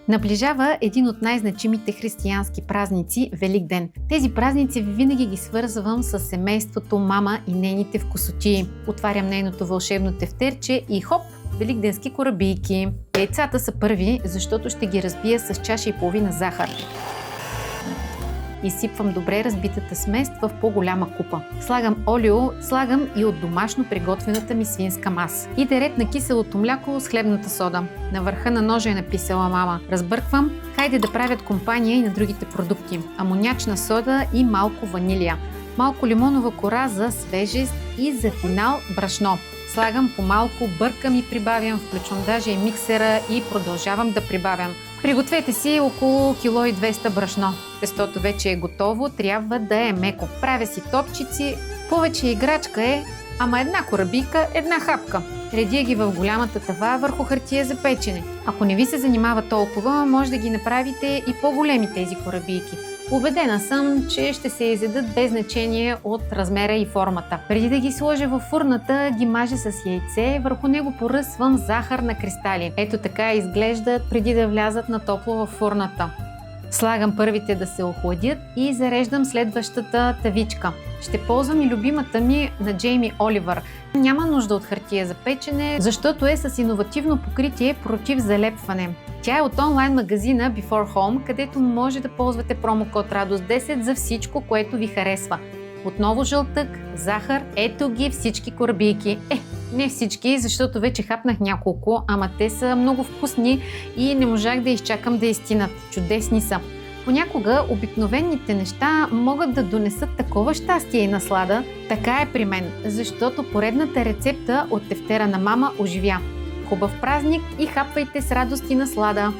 Наближава един от най-значимите християнски празници – Великден. Тези празници винаги ги свързвам с семейството, мама и нейните вкусотии. Отварям нейното вълшебно тефтерче и хоп, великденски корабийки. Яйцата са първи, защото ще ги разбия с чаша и половина захар. Изсипвам добре разбитата смес в по-голяма купа. Слагам олио, слагам и от домашно приготвената ми свинска маса. Иде ред на киселото мляко с хлебната сода. На върха на ножа е написала мама: разбърквам, хайде да правят компания и на другите продукти. Амонячна сода и малко ванилия. Малко лимонова кора за свежест и за финал брашно. Слагам по малко, бъркам и прибавям, включвам даже и миксера и продължавам да прибавям. Пригответе си около 1,2 кг брашно. Тестото вече е готово, трябва да е меко. Правя си топчици, повече играчка е, ама една корабийка, една хапка. Редя ги в голямата тава върху хартия за печене. Ако не ви се занимава толкова, може да ги направите и по-големи тези корабийки. Убедена съм, че ще се изядат без значение от размера и формата. Преди да ги сложа във фурната, ги мажа с яйце, върху него поръсвам захар на кристали. Ето така изглеждат преди да влязат на топло във фурната. Слагам първите да се охладят и зареждам следващата тавичка. Ще ползвам и любимата ми на Джейми Оливър. Няма нужда от хартия за печене, защото е с иновативно покритие против залепване. Тя е от онлайн магазина Before Home, където може да ползвате промокод RADOST10 за всичко, което ви харесва. Отново жълтък, захар, ето ги всички корабийки. Не всички, защото вече хапнах няколко, ама те са много вкусни и не можах да изчакам да изтинат. Чудесни са. Понякога обикновените неща могат да донесат такова щастие и наслада. Така е при мен, защото поредната рецепта от тефтера на мама оживя. Хубав празник и хапвайте с радост и наслада!